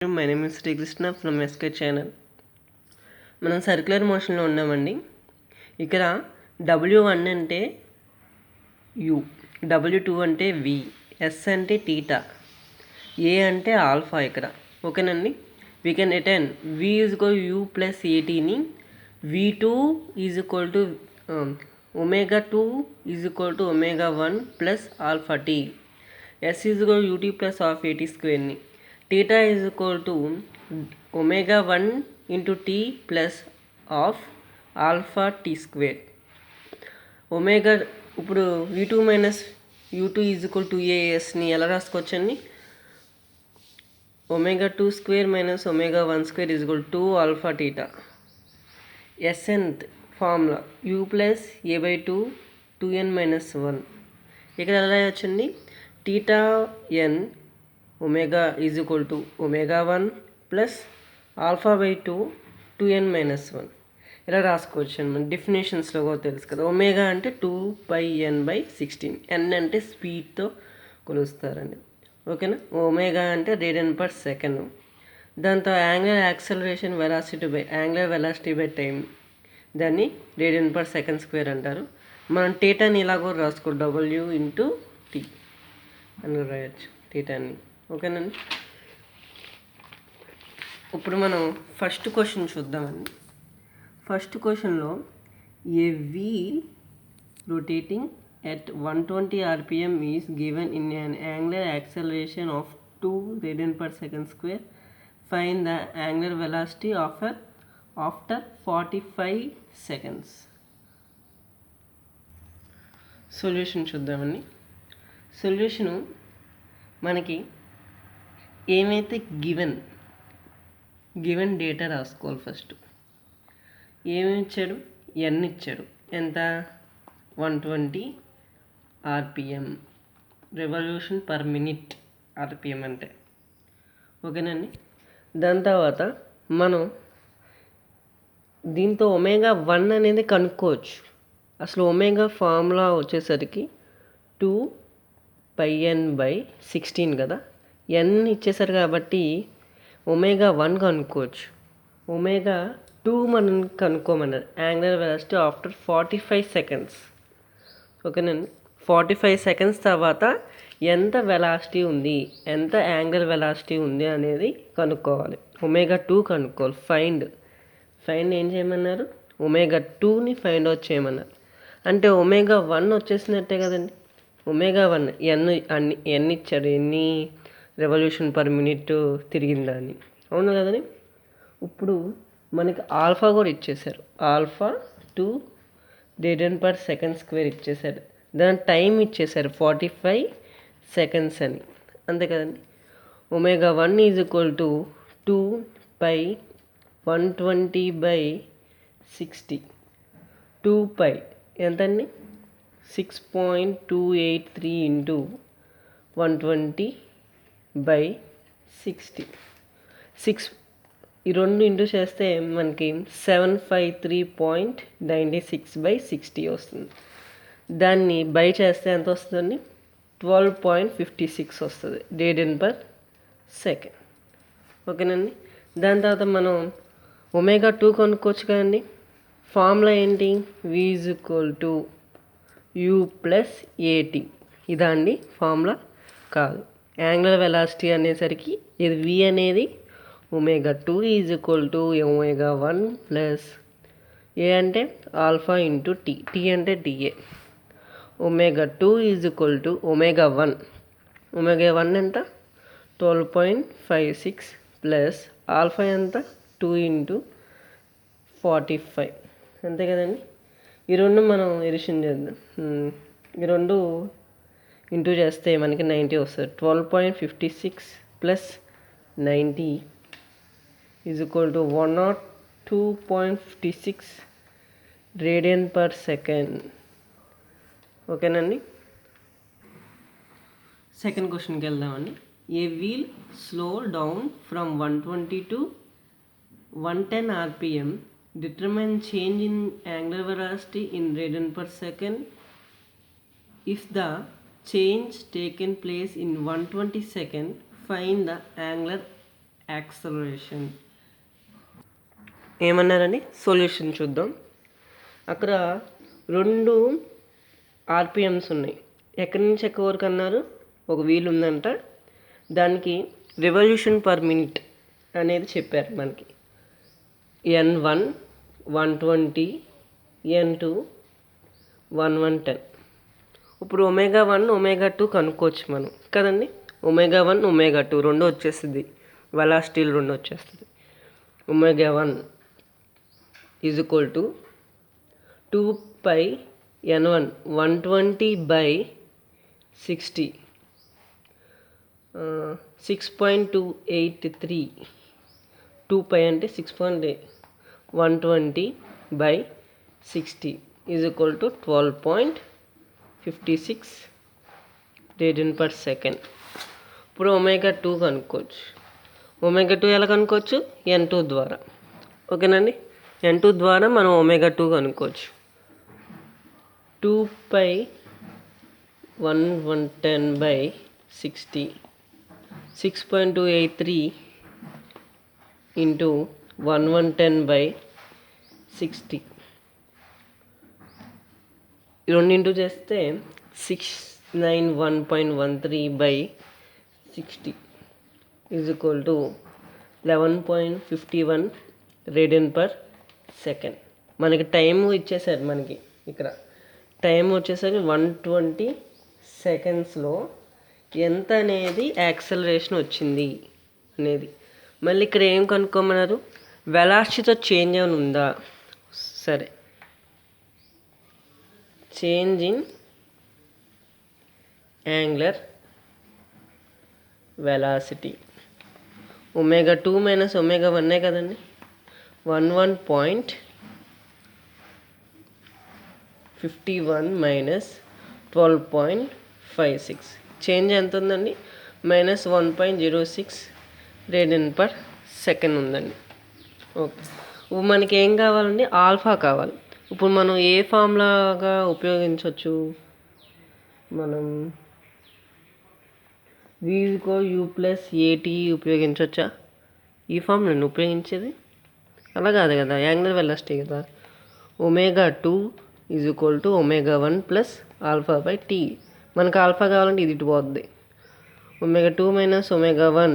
My name is Srikrishna from SK channel. మనం circular మోషన్లో ఉన్నామండి. ఇక్కడ W1 అంటే U, W2 అంటే V, S అంటే టీటా, A అంటే ఆల్ఫా. ఇక్కడ ఓకేనండి. We can attain V is equal U plus ATని V2 is equal to omega 2 is equal to omega 1 plus alpha T, S is equal UT plus of AT స్క్వేర్ని theta is equal to omega 1 into t plus of alpha t square. Omega ఇప్పుడు v2 minus u2 is equal to ఏఎస్ని ఎలా రాసుకోవచ్చండి? Omega 2 square minus omega 1 square is equal to alpha theta. S nth formula u plus a/2 2n minus 1. ఇక్కడ ఎలా రాయొచ్చండి? Theta N omega is equal to omega 1 plus alpha 2n minus 1 ఇలా రాసుకోవచ్చు అండి. మన డెఫినేషన్స్లో కూడా తెలుసు కదా. ఒమేగా అంటే 2πn/16, n అంటే స్పీడ్తో కొలుస్తారండి. ఓకేనా. ఒమేగా అంటే రేడియన్ పర్ సెకండ్. దాంతో angular acceleration angular velocity by time, దాన్ని రేడియన్ పర్ సెకండ్ స్క్వేర్ అంటారు. మనం టీటాని ఇలా కూడా రాసుకో W/T అని రాయొచ్చు టీటాని. ఓకేనండి. ఇప్పుడు మనం ఫస్ట్ క్వశ్చన్ చూద్దామండి. ఫస్ట్ క్వశ్చన్లో ఏ wheel rotating at 120 rpm is given in an angular acceleration of 2 radian per second square. Find the angular velocity after 45 seconds. Solution చూద్దామండి. సొల్యూషను మనకి ఏమైతే గివెన్ డేటా రాసుకోవాలి. ఫస్ట్ ఏమి ఇచ్చాడు? ఎన్ ఇచ్చాడు. ఎంత? 120 rpm, revolution per minute rpm అంటే. ఓకేనండి. దాని తర్వాత మనం దీంతో ఒమేగా 1 అనేది కనుక్కోవచ్చు. అసలు ఒమేగా ఫార్ములా వచ్చేసరికి 2πn/16 కదా. ఎన్ ఇచ్చేసారు కాబట్టి ఒమేగా 1 కనుక్కోవచ్చు. ఒమేగా 2 మనం కనుక్కోమన్నారు. Angular velocity after 45 seconds. ఓకేనండి. 45 seconds తర్వాత ఎంత వెలాసిటీ ఉంది, ఎంత యాంగులర్ వెలాసిటీ ఉంది అనేది కనుక్కోవాలి. ఒమేగా 2 కనుక్కోవాలి. ఫైండ్ ఏం చేయమన్నారు? ఒమేగా 2ని ఫైండ్ అవుట్ చేయమన్నారు. అంటే ఒమేగా 1 వచ్చేసినట్టే కదండి. ఒమేగా 1 ఎన్ని ఇచ్చాడు, ఎన్ని రెవల్యూషన్ పర్ మినిట్ తిరిగిందా అని. అవును కదండి. ఇప్పుడు మనకి ఆల్ఫా కూడా ఇచ్చేసారు. Alpha 2 radian per second square ఇచ్చేసారు. దాని టైం ఇచ్చేసారు 45 seconds అని. అంతే కదండి. Omega 1 is equal to 2π120/60. 2π ఎంతండి? 6.283 ఇంటూ 120/60. 6 ఈ రెండు ఇంటూ చేస్తే మనకి 753.96/60 వస్తుంది. దాన్ని బై చేస్తే ఎంత వస్తుందండి? 12.56 వస్తుంది రేడియన్ పర్ సెకండ్. ఓకేనండి. దాని తర్వాత మనం ఒమేగా 2 కొనుక్కోవచ్చు కదండి. ఫార్ములా ఏంటి? V is equal to U plus AT. ఇదా అండి ఫార్ములా? కాదు. యాంగులర్ వెలాసిటీ అనేసరికి ఇది V అనేది omega 2 is equal to omega 1 plus A అంటే ఆల్ఫా ఇంటూ T, T అంటే TA. Omega 2 is equal to omega 1 ఎంత? 12.56 ప్లస్ ఆల్ఫా ఎంత? 2 ఇంటూ 45. అంతే కదండి. ఈ రెండు మనం ఎడిషన్ చేద్దాం. ఈ రెండు ఇంటూ చేస్తే మనకి 90 వస్తుంది. 12.56 ప్లస్ 90 is equal to 102.56 radian per second. ఓకేనండి. సెకండ్ క్వశ్చన్కి వెళ్దామండి. A wheel slow down from 120 to 110 rpm. Determine change in angular velocity in radian per second if the change taken place in 120 seconds. Find the angular acceleration. ఏమన్నారండి? Solution చూద్దాం. అక్కడ 2 ఆర్పిఎమ్స్ ఉన్నాయి. ఎక్కడి నుంచి ఎక్కడి వరకు అన్నారు? ఒక వీల్ ఉందంట, దానికి రివల్యూషన్ పర్ మినిట్ అనేది చెప్పారు మనకి. N1 120, N2 110. ఇప్పుడు ω1 ω2 కనుక్కోవచ్చు మనం కదండి. ω1 ω2 రెండు వచ్చేస్తుంది, వెలాసిటీలు రెండు వచ్చేస్తుంది. ω1 ఈజ్ ఈక్వల్ టు 2π N1 120/60, 6.283. 2π అంటే 6.8, 120/60 is equal to 12.56 radian per second. ఇప్పుడు ω2 కనుక్కోవచ్చు. ω2 ఎలా కనుక్కోవచ్చు? N2 ద్వారా. ఓకేనండి, N2 ద్వారా మనం ω2 కనుక్కోవచ్చు. 2π 110/60, 6.283 ఇంటూ 110/60, రెండింటూ చేస్తే 691.13/60 is equal to 11.51 radian per second. మనకి టైము ఇచ్చేసారు. మనకి ఇక్కడ టైం వచ్చేసరికి 120 సెకండ్స్లో ఎంత అనేది యాక్సలరేషన్ వచ్చింది అనేది. మళ్ళీ ఇక్కడ ఏం కనుక్కోమన్నారు? వెలాసిటీతో చేంజ్ ఏమైనా ఉందా? సరే, change in angular velocity. ω2 minus ω1 కదండి. 11.51 మైనస్ 12.56, చేంజ్ ఎంత ఉందండి? -1.06 రేడియన్ పర్ సెకండ్ ఉందండి. ఓకే, ఇప్పుడు మనకి ఏం కావాలండి? ఆల్ఫా కావాలి. ఇప్పుడు మనం ఏ ఫార్ములాగా ఉపయోగించవచ్చు? మనం v/u + at ఉపయోగించవచ్చా? ఈ ఫార్ములాని ఉపయోగించేది అలా కాదు కదా, యాంగులర్ వెలాసిటీ కదా. ω2 ఈజ్ ఈక్వల్ టు ω1 + α/t. మనకు ఆల్ఫా కావాలంటే ఇది ఇటు పోద్ది. ω2 మైనస్ ω1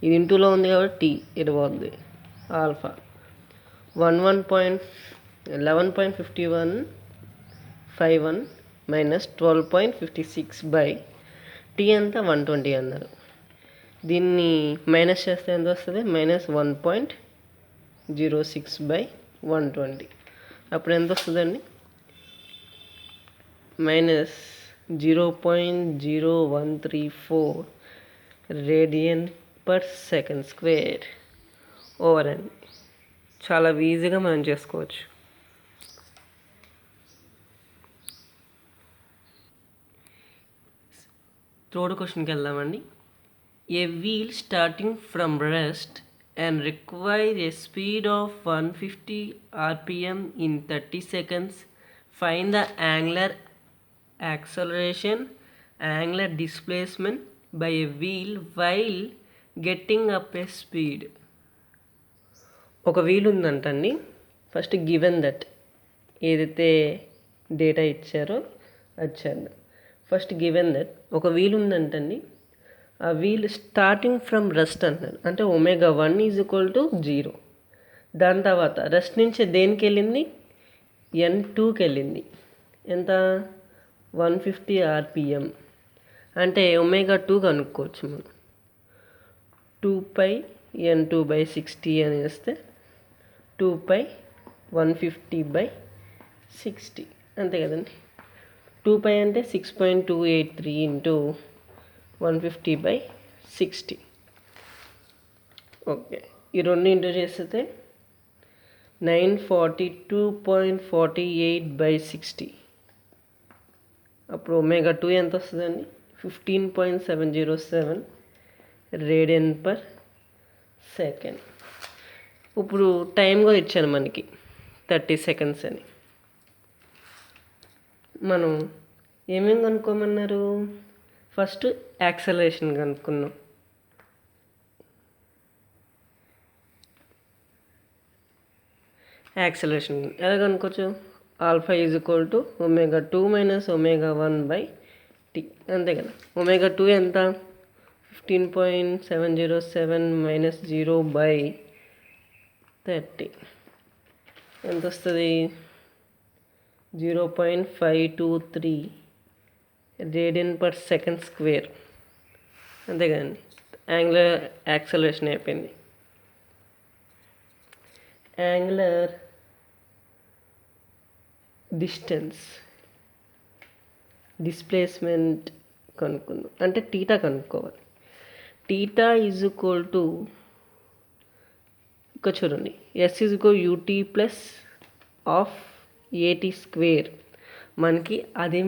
ఇది ఇంటూలో ఉంది కాబట్టి t ఇటు పోద్ది. ఆల్ఫా 11.51 మైనస్ 12.56 t అంతా 120 అన్నారు. దీన్ని మైనస్ చేస్తే ఎంత వస్తుంది? -1.06/120. అప్పుడు ఎంత వస్తుందండి? -0.0134 radian per second square over అండి. చాలా ఈజీగా మనం చేసుకోవచ్చు. థర్డ్ క్వశ్చన్కి వెళ్దామండి. A wheel starting from rest and require a speed of 150 rpm in 30 seconds. Find the angular acceleration, angular displacement by a wheel while getting up a speed. ఒక wheel ఉందంటండి. First given that ఏదైతే data ఇచ్చారో అది చేద్దాం. First given that ఒక wheel ఉందంటండి. ఆ wheel starting from rest అంటున్నారు. అంటే ω1 is equal to 0. దాని తర్వాత రెస్ట్ నుంచి దేనికి వెళ్ళింది? N2కి వెళ్ళింది. ఎంత? 150 rpm. అంటే ω2 కనుక్కోవచ్చు మనం. 2π N2/60 అని వేస్తే 2π 150/60 అంతే కదండి. 2π అంటే 6.283 ఇంటూ 150/60. ఓకే, ఈ రెండు ఇంటూ చేస్తే 942.48/60. అప్పుడు ω2 ఎంత వస్తుందండి? 15.707 రేడియన్ పర్ సెకండ్. ఇప్పుడు టైం కూడా ఇచ్చాను మనకి 30 సెకండ్స్ అని. మనం ఏమేమి కనుక్కోమన్నారు? ఫస్ట్ యాక్సలరేషన్ కనుక్కున్నాం. యాక్సలరేషన్ ఎలా కనుక్కోవచ్చు? Alpha is equal to ω2 minus ω1/t అంతే కదా. ω2 ఎంత? 15.707 మైనస్ 0/30 ఎంత వస్తుంది? 0.523 రేడియన్ పర్ సెకండ్ స్క్వేర్ అంతే కదండి. యాంగులర్ యాక్సలరేషన్ అయిపోయింది. యాంగులర్ డిస్ప్లేస్మెంట్ కనుక్కుందాం. అంటే టీటా కనుక్కోవాలి. టీటా ఈజ్ ఈక్వల్ టు ఇక్కడ చూడండి, S is equal ut plus half at square. మనకి అది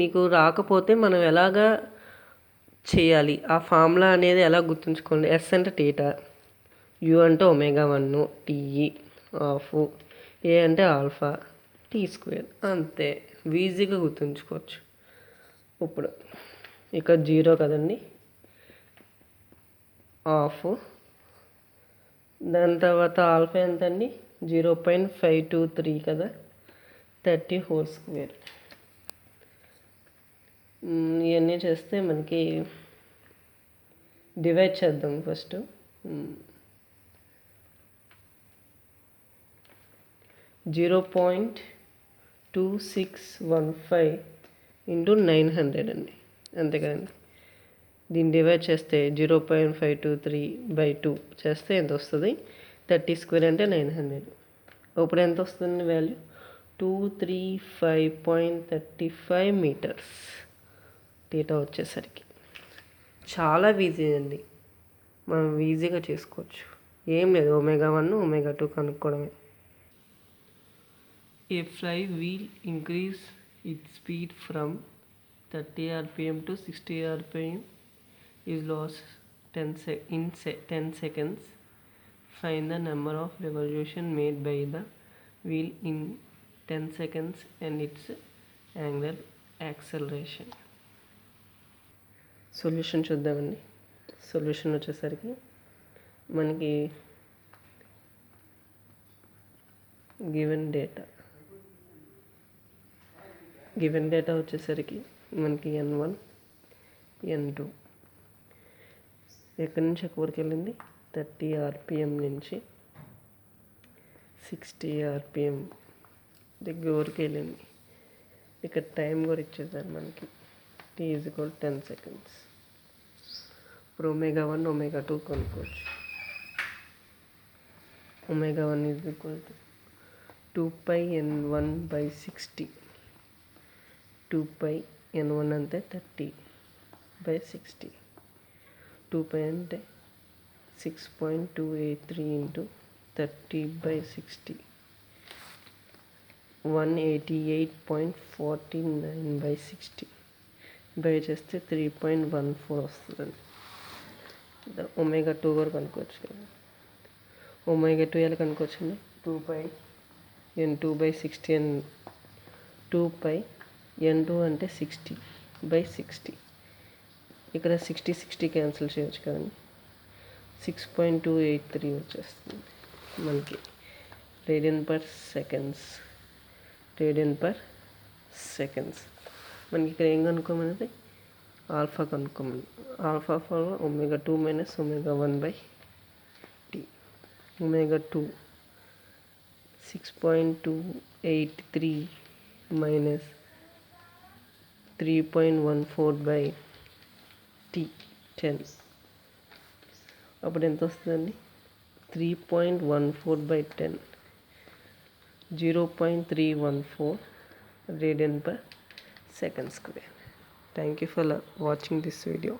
మీకు రాకపోతే మనం ఎలాగా చేయాలి, ఆ ఫార్ములా అనేది ఎలా గుర్తుంచుకోండి. ఎస్ అంటే టీటా, యూ అంటే ω1, టీఈ ఆఫ్, ఏ అంటే ఆల్ఫా, టీ స్క్వేర్ అంతే. ఈజీగా గుర్తుంచుకోవచ్చు. ఇప్పుడు ఇక్కడ 0 కదండి, ఆఫ్, దాని తర్వాత ఆల్ఫా ఎంత అండి? 0.523 కదా, 30 హోల్ స్క్వేర్. ఇవన్నీ చేస్తే మనకి డివైడ్ చేద్దాం ఫస్ట్. 0.2615 ఇంటూ 900 అండి, అంతే కదండి. దీన్ని డివైడ్ చేస్తే 0.523/2 చేస్తే ఎంత వస్తుంది? 30 స్క్వేర్ అంటే 900. ఇప్పుడు ఎంత వస్తుంది వాల్యూ? 235.35 మీటర్స్ టీటా వచ్చేసరికి. చాలా ఈజీ అండి, మనం ఈజీగా చేసుకోవచ్చు. ఏం లేదు, ω1, ω2 కనుక్కోవడమే. A flywheel increase its speed from 30 rpm to 60 rpm is lost 10 seconds. Find the number of revolution made by the wheel in 10 seconds and its angular acceleration. Solution చూద్దామండి. Solution వచ్చేసరికి మనకి గివెన్ డేటా వచ్చేసరికి మనకి N1 N2 ఎక్కడి నుంచి ఎక్కడి వరకు వెళ్ళింది? 30 rpm నుంచి 60 rpm దగ్గర వరకు వెళ్ళింది. ఇక్కడ టైం కూడా ఇచ్చేసారు మనకి, t ఈజ్ ఈక్వల్ 10 సెకండ్స్. ఇప్పుడు ω1, ω2 కనుక్కోవచ్చు. ω1 is equal to 2πN1/60. 2πN1 అంటే 30/60. 2π అంటే 6.283 ఇంటూ 30/60, 188.49/60 బై చేస్తే 3.14 వస్తుందండి. ω2 కూడా కనుక్కోవచ్చు కదా. ω2 ఎలా కనుక్కోవచ్చు అండి? 2πN2/60 అని. 2πN2 అంటే 60/60. ఇక్కడ 60 క్యాన్సిల్ చేయవచ్చు కదండి. 6.283 వచ్చేస్తుంది మనకి. Radian per seconds. మనకి ఇక్కడ ఏం కనుక్కోమన్నది? ఆల్ఫా కనుక్కోమని. Alpha formula ω2 minus ω1/t. ω2 6.283 minus 3.14/t 10. అప్పుడు ఎంత వస్తుందండి? 3.14/10, 0.314 radian per second square. Thank you for watching this video.